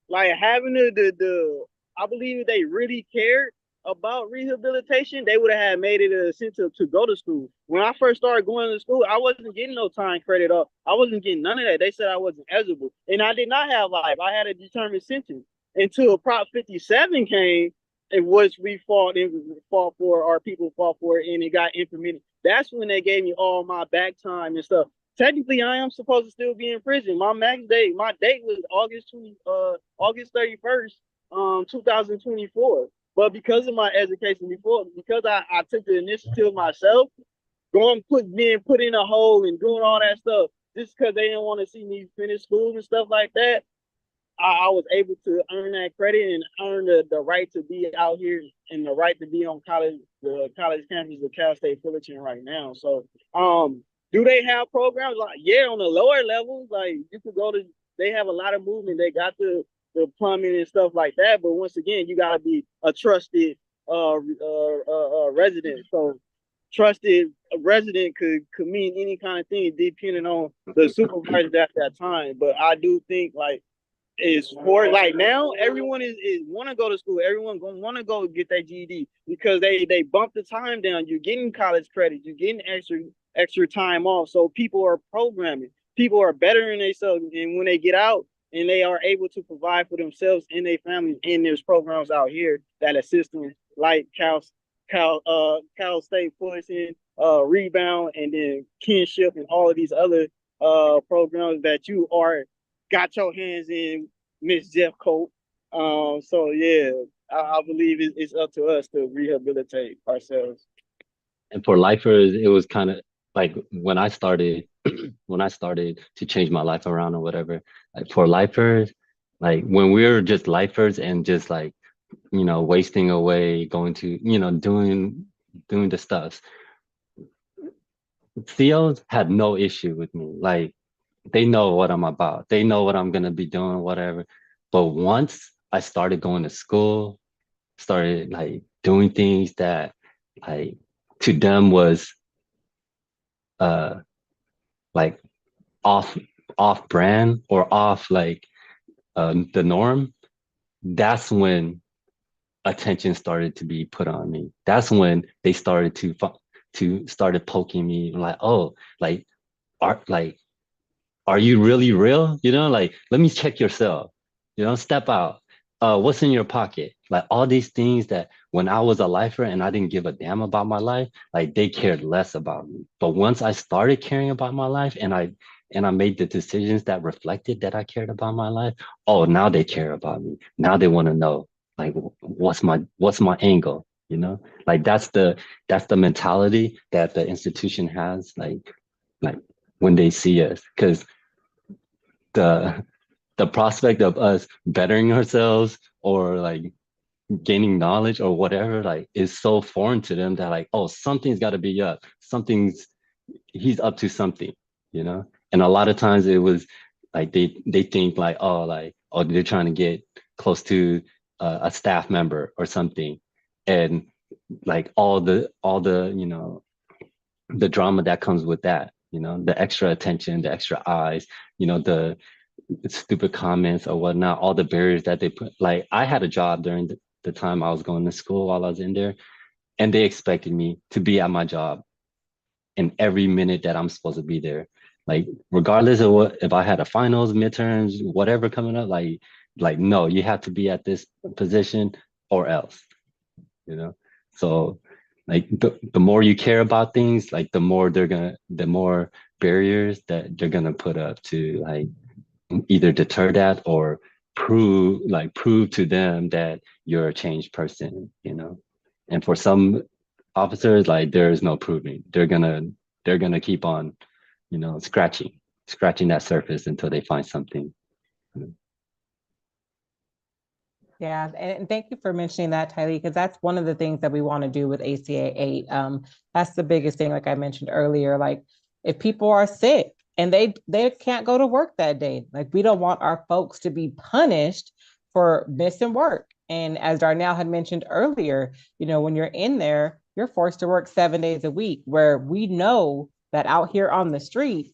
like having I believe if they really cared about rehabilitation, they would have made it an incentive to go to school. When I first started going to school, I wasn't getting no time credit up. I wasn't getting none of that. They said I wasn't eligible, and I did not have life. I had a determined sentence until Prop 57 came, in which we fought for, our people fought for it, and it got implemented. That's when they gave me all my back time and stuff. Technically, I am supposed to still be in prison. My date was August 31st, 2024. But because of my education before, because I took the initiative myself, being put in a hole and doing all that stuff, just because they didn't want to see me finish school and stuff like that, I was able to earn that credit and earn the right to be out here and the right to be on the college campus of Cal State Fullerton right now. So, do they have programs? Like, yeah, on the lower levels, like you could go to. They have a lot of movement. They got the the plumbing and stuff like that. But once again, you gotta be a trusted resident. So trusted resident could mean any kind of thing depending on the supervisor at that time. But I do think like is for like now everyone is want to go to school. Everyone gonna want to go get their GED because they bump the time down. You're getting college credit. You're getting extra time off. So people are programming. People are bettering themselves, and when they get out and they are able to provide for themselves and their families, and there's programs out here that assist them, like Cal State Fullerton, Rebound, and then Kinship, and all of these other programs that you are got your hands in, Miss Jeff Cope. So yeah, I believe it's up to us to rehabilitate ourselves. And for lifers, it was kind of like when I started when I started to change my life around or whatever, like for lifers, like when we were just lifers and just like, you know, wasting away, going to, you know, doing the stuff. COs had no issue with me. Like they know what I'm about. They know what I'm gonna be doing, whatever. But once I started going to school, started like doing things that like to them was like off brand or off like the norm, that's when attention started to be put on me. That's when they started to started poking me like, oh, like are you really real? You know, like let me check yourself. You know, step out. What's in your pocket? Like all these things that when I was a lifer and I didn't give a damn about my life, like they cared less about me. But once I started caring about my life and I made the decisions that reflected that I cared about my life, oh, now they care about me. Now they want to know like what's my angle, you know? Like that's the mentality that the institution has, like when they see us. Because the prospect of us bettering ourselves or like gaining knowledge or whatever like is so foreign to them that like, oh, something's got to be up, he's up to something, you know. And a lot of times it was like they think like, oh, they're trying to get close to a staff member or something, and like all the you know, the drama that comes with that, you know, the extra attention, the extra eyes, you know, the stupid comments or whatnot, all the barriers that they put. Like I had a job during the time I was going to school while I was in there, and they expected me to be at my job in every minute that I'm supposed to be there. Like regardless of what, if I had a finals, midterms, whatever coming up, like no, you have to be at this position or else, you know. So like the more you care about things, like the more barriers that they're gonna put up to like either deter that or prove to them that you're a changed person, you know. And for some officers, like there is no proving. They're gonna keep on, you know, scratching that surface until they find something. Yeah, and thank you for mentioning that, Tylee, because that's one of the things that we want to do with ACA 8. That's the biggest thing, like I mentioned earlier, like if people are sick and they can't go to work that day, like we don't want our folks to be punished for missing work. And as Darnell had mentioned earlier, you know, when you're in there, you're forced to work 7 days a week, where we know that out here on the street,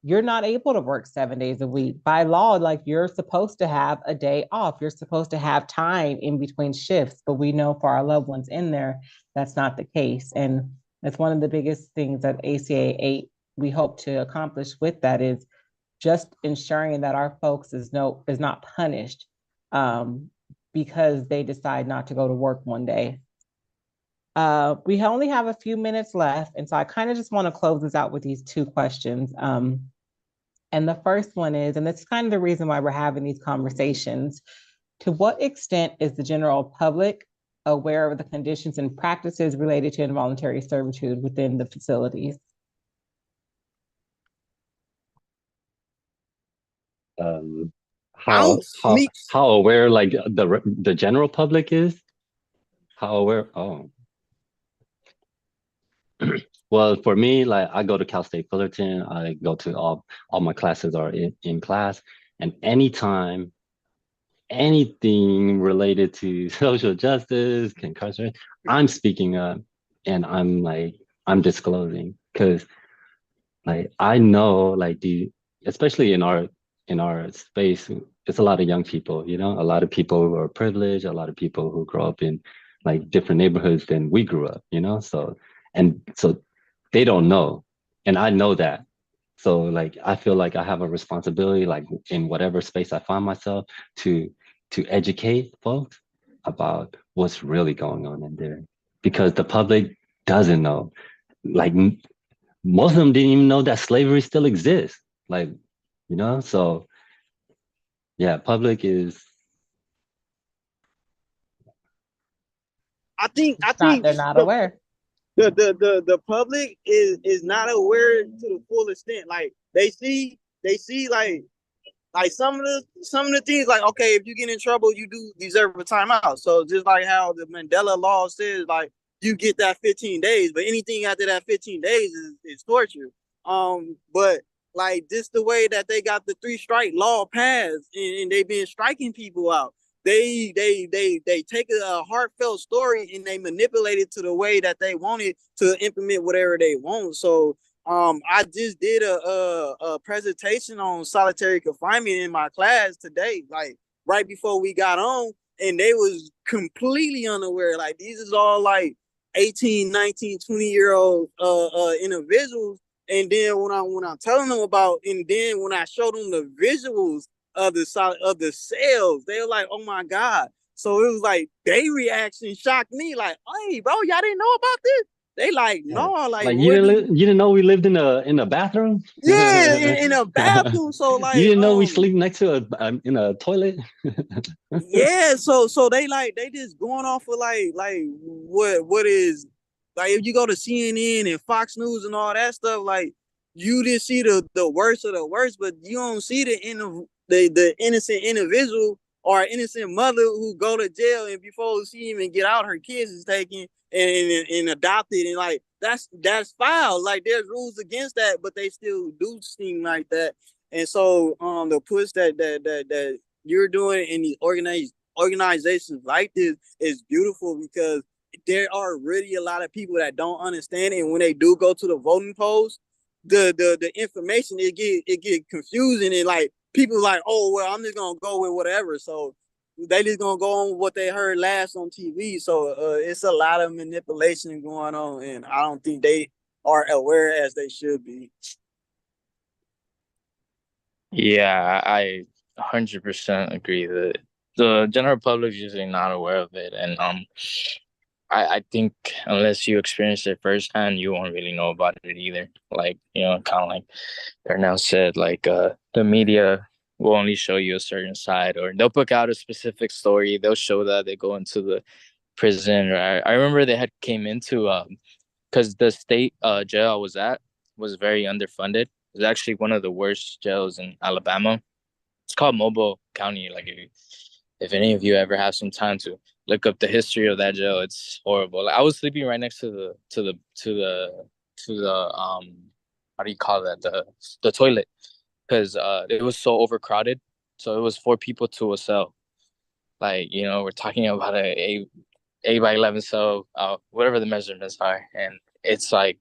you're not able to work 7 days a week by law. Like you're supposed to have a day off. You're supposed to have time in between shifts, but we know for our loved ones in there, that's not the case. And that's one of the biggest things that ACA 8 we hope to accomplish with that is just ensuring that our folks is not punished because they decide not to go to work one day. We only have a few minutes left, and so I kind of just want to close this out with these two questions. And the first one is, and that's kind of the reason why we're having these conversations, to what extent is the general public aware of the conditions and practices related to involuntary servitude within the facilities? Um, I how don't me how aware like the general public is? How aware? Oh. Well, for me, like I go to Cal State Fullerton. I go to all my classes are in class, and anytime anything related to social justice, incarceration, I'm speaking up and I'm disclosing because like I know like especially in our space, it's a lot of young people, a lot of people who are privileged, a lot of people who grow up in like different neighborhoods than we grew up, so they don't know. And I know that. So like I feel like I have a responsibility, like in whatever space I find myself, to educate folks about what's really going on in there. Because the public doesn't know. Like most of them didn't even know that slavery still exists. Like, so yeah, public is I Not, think they're not aware. the public is not aware to the full extent. Like they see like some of the things, like, okay, if you get in trouble, you do deserve a timeout. So just like how the Mandela law says, like, you get that 15 days, but anything after that 15 days is torture. But like this the way that they got the 3-strike law passed, and they've been striking people out. They take a heartfelt story and they manipulate it to the way that they want it to implement whatever they want. So I just did a presentation on solitary confinement in my class today, like right before we got on, and they was completely unaware. Like these is all like 18, 19, 20-year-old individuals. And then when I'm telling them about, and then when I showed them the visuals of the cells, they were like, "Oh my God!" So it was like they reaction shocked me, like, "Hey, bro, y'all didn't know about this?" They like, yeah. "No, like, Like what do you?" you didn't know we lived in a bathroom? Yeah, in a bathroom. So You like, didn't know we sleep next to in a toilet? yeah. So they just going off of like what is, like, if you go to CNN and Fox News and all that stuff, like you just see the worst of the worst, but you don't see the innocent individual or innocent mother who go to jail, and before she even get out, her kids is taken and adopted, and like that's foul. Like there's rules against that, but they still do seem like that. And so the push that you're doing in these organizations like this is beautiful, because there are really a lot of people that don't understand it. And when they do go to the voting polls, the information, it get confusing, and like people like, oh well, I'm just gonna go with whatever. So they just gonna go on what they heard last on TV. So it's a lot of manipulation going on, and I don't think they are aware as they should be. Yeah, I 100% agree that the general public is usually not aware of it, and I think unless you experience it firsthand, you won't really know about it either. Like, kind of like Darnell said, like the media will only show you a certain side, or they'll pick out a specific story. They'll show that they go into the prison. Or I remember they had came into because the state jail I was at was very underfunded. It was actually one of the worst jails in Alabama. It's called Mobile County. Like if any of you ever have some time to look up the history of that jail, it's horrible. Like I was sleeping right next to the how do you call that, the toilet, because it was so overcrowded. So it was 4 people to a cell. Like, we're talking about a 8 by 11 cell, whatever the measurements are, and it's like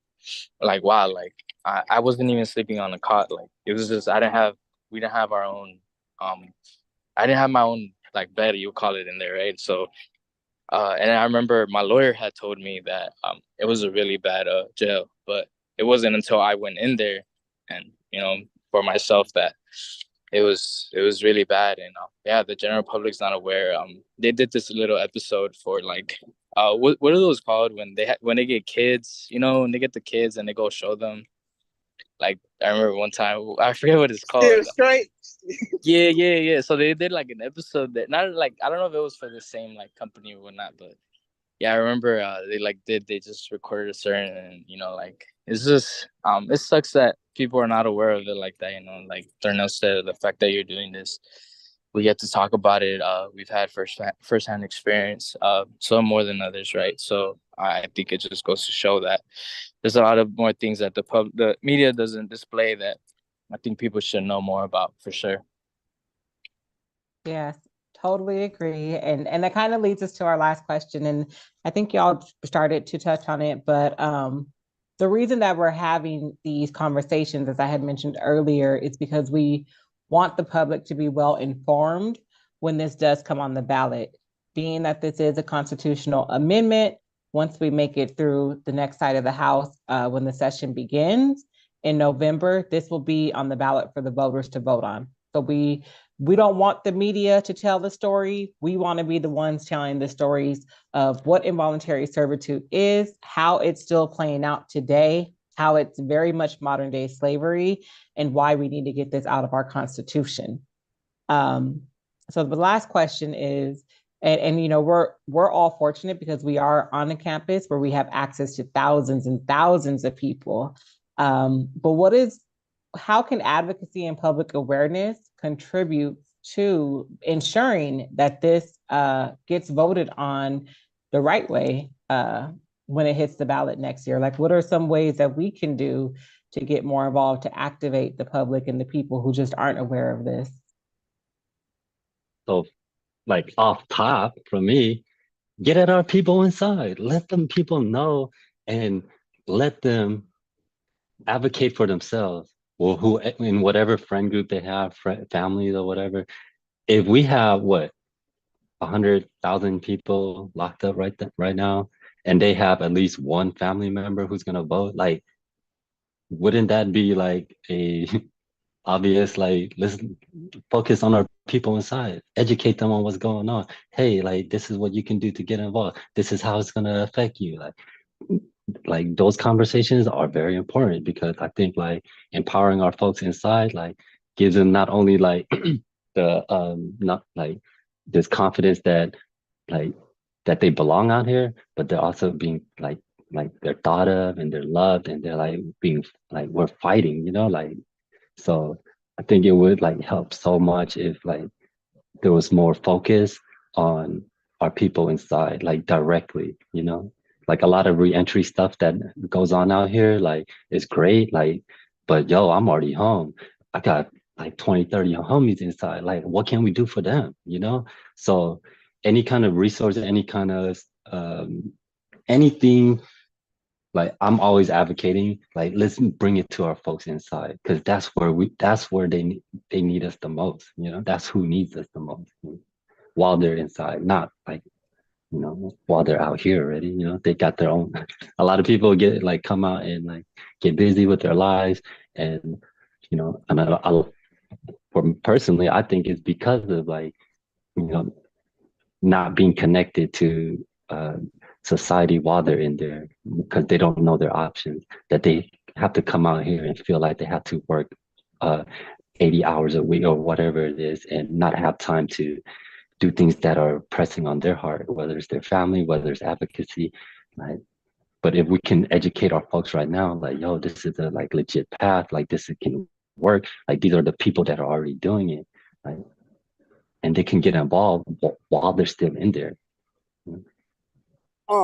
wow, like I wasn't even sleeping on a cot. Like it was just we didn't have our own I didn't have my own like bed, you call it, in there, right? So and I remember my lawyer had told me that it was a really bad jail, but it wasn't until I went in there and for myself that it was really bad. And yeah, the general public's not aware. They did this little episode for like what are those called when when they get kids, when they get the kids and they go show them. Like I remember one time, I forget what it's Still called. straight. Yeah. So they did like an episode that, not like, I don't know if it was for the same like company or whatnot, but yeah, I remember they just recorded a certain, and like it's just it sucks that people are not aware of it like that. Like Darnell said, the fact that you're doing this, we get to talk about it. We've had firsthand experience, some more than others, right? So I think it just goes to show that there's a lot of more things that the media doesn't display that I think people should know more about, for sure. Yes, Totally agree. And that kind of leads us to our last question. And I think y'all started to touch on it, but the reason that we're having these conversations, as I had mentioned earlier, is because we want the public to be well informed when this does come on the ballot. Being that this is a constitutional amendment, once we make it through the next side of the House, when the session begins in November, this will be on the ballot for the voters to vote on. So we don't want the media to tell the story. We want to be the ones telling the stories of what involuntary servitude is, how it's still playing out today, how it's very much modern day slavery, and why we need to get this out of our Constitution. So the last question is, and you know, we're all fortunate because we are on a campus where we have access to thousands and thousands of people. But how can advocacy and public awareness contribute to ensuring that this gets voted on the right way when it hits the ballot next year? Like, what are some ways that we can do to get more involved, to activate the public and the people who just aren't aware of this? So, like off top for me, get at our people inside. Let them people know and let them advocate for themselves. Well, who in whatever friend group they have, families or whatever. If we have what 100,000 people locked up right now, and they have at least one family member who's gonna vote, like, wouldn't that be like a obvious, like, let's focus on our people inside, educate them on what's going on. Hey, like, this is what you can do to get involved. This is how it's gonna affect you. Like those conversations are very important because I think like empowering our folks inside, like, gives them not only like the not like this confidence that like that they belong out here, but they're also being like they're thought of and they're loved and they're like being like we're fighting, you know, like so I think it would like help so much if like there was more focus on our people inside, like directly, you know, like a lot of reentry stuff that goes on out here, like it's great, like, but yo, I'm already home. I got like 20, 30 homies inside. Like, what can we do for them, you know? So any kind of resource, any kind of anything, like I'm always advocating, like let's bring it to our folks inside because that's where they need us the most, you know, that's who needs us the most while they're inside, not like, you know, while they're out here already, you know, they got their own. A lot of people get like come out and like get busy with their lives, and you know, and for personally, I think it's because of like, you know, not being connected to society while they're in there because they don't know their options, that they have to come out here and feel like they have to work uh 80 hours a week or whatever it is and not have time to do things that are pressing on their heart, whether it's their family, whether it's advocacy. Like, but if we can educate our folks right now, like, yo, this is a like legit path, like this can work, like these are the people that are already doing it, like, and they can get involved while they're still in there.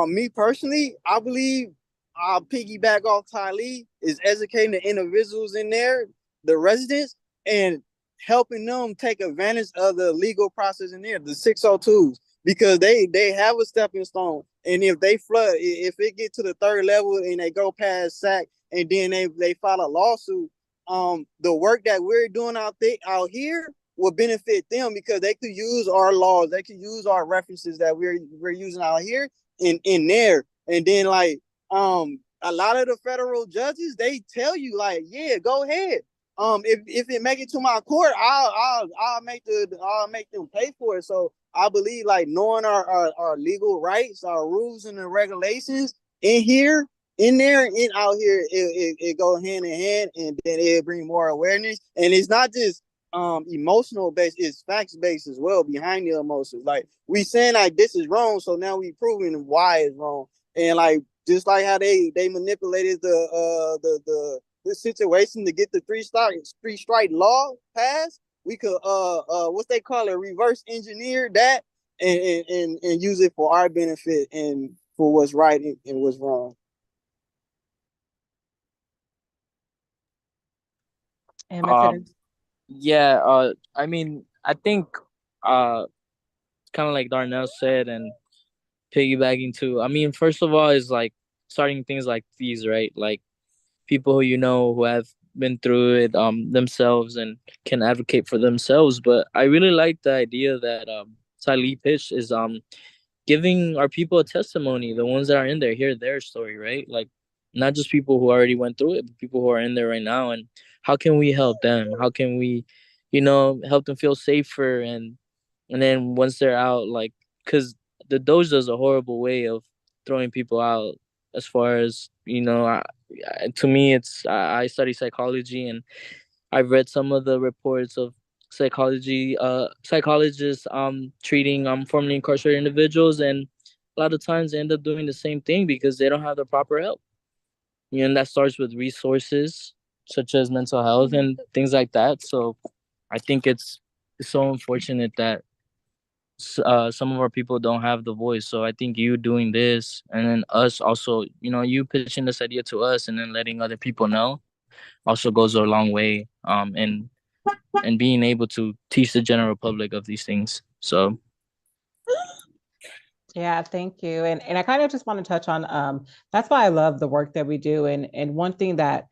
Me personally, I believe I'll piggyback off Ty Lee is educating the individuals in there, the residents, and helping them take advantage of the legal process in there, the 602s, because they have a stepping stone. And if they flood, if it get to the third level and they go past SAC and then they file a lawsuit, the work that we're doing out here will benefit them because they could use our laws, they could use our references that we're using out here in there. And then like a lot of the federal judges, they tell you like, yeah, go ahead. If it make it to my court, I'll make them pay for it. So I believe like knowing our legal rights, our rules and the regulations in here, in there, and out here, it go hand in hand, and then it bring more awareness. And it's not just emotional based, it's facts based as well behind the emotions. Like we saying like this is wrong, so now we proving why it's wrong. And like just like how they manipulated the situation to get the three strike law passed, we could what they call it, reverse engineer that and use it for our benefit and for what's right and what's wrong. Emerson? Yeah, I mean, I think kind of like Darnell said, and piggybacking too. I mean, first of all, is like starting things like these, right? Like people who who have been through it themselves and can advocate for themselves. But I really like the idea that Salih pitched is giving our people a testimony, the ones that are in there, hear their story, right? Like not just people who already went through it, but people who are in there right now. And how can we help them? How can we, help them feel safer? And then once they're out, like, because the dojo is a horrible way of throwing people out. As far as to me, I study psychology, and I've read some of the reports of psychologists treating formerly incarcerated individuals, and a lot of times they end up doing the same thing because they don't have the proper help. And that starts with resources such as mental health and things like that. So I think it's so unfortunate that some of our people don't have the voice. So I think you doing this, and then us also, you pitching this idea to us, and then letting other people know, also goes a long way. And being able to teach the general public of these things. So yeah, thank you. And I kind of just want to touch on that's why I love the work that we do. And one thing that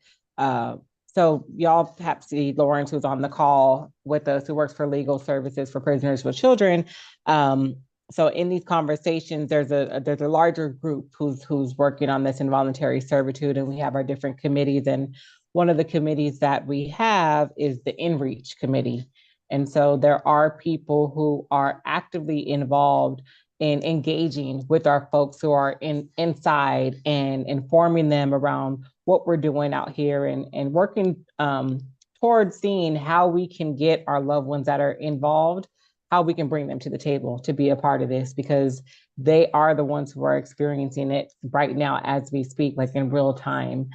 so y'all perhaps see Lawrence, who's on the call with us, who works for legal services for prisoners with children. So in these conversations, there's a larger group who's working on this involuntary servitude, and we have our different committees. And one of the committees that we have is the InReach committee. And so there are people who are actively involved in engaging with our folks who are inside and informing them around what we're doing out here, and working towards seeing how we can get our loved ones that are involved, how we can bring them to the table to be a part of this, because they are the ones who are experiencing it right now as we speak, like in real time.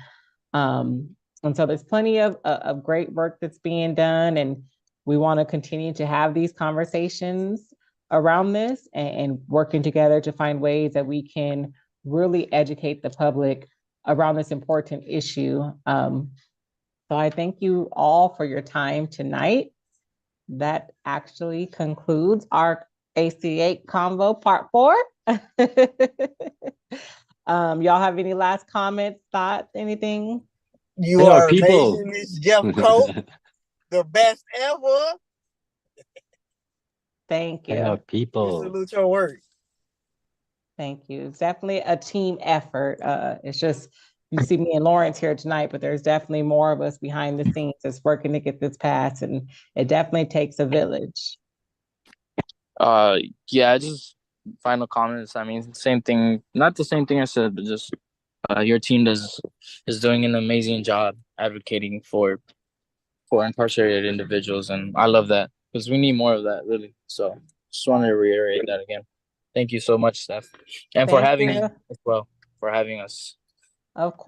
And so there's plenty of great work that's being done, and we want to continue to have these conversations around this, and working together to find ways that we can really educate the public around this important issue. So I thank you all for your time tonight. That actually concludes our AC8 Convo Part 4. Y'all have any last comments, thoughts, anything? You They are are people. amazing, Miss Jeff Coat. The best ever. Thank They are you. We people. salute your work. Thank you. It's definitely a team effort. It's just, you see me and Lawrence here tonight, but there's definitely more of us behind the scenes that's working to get this passed, and it definitely takes a village. yeah, just final comments. I mean, same thing, not the same thing I said, but just your team is doing an amazing job advocating for incarcerated individuals, and I love that because we need more of that, really. So just wanted to reiterate that again. Thank you so much, Steph, and for Thank having you. me as well, for having us. Of course.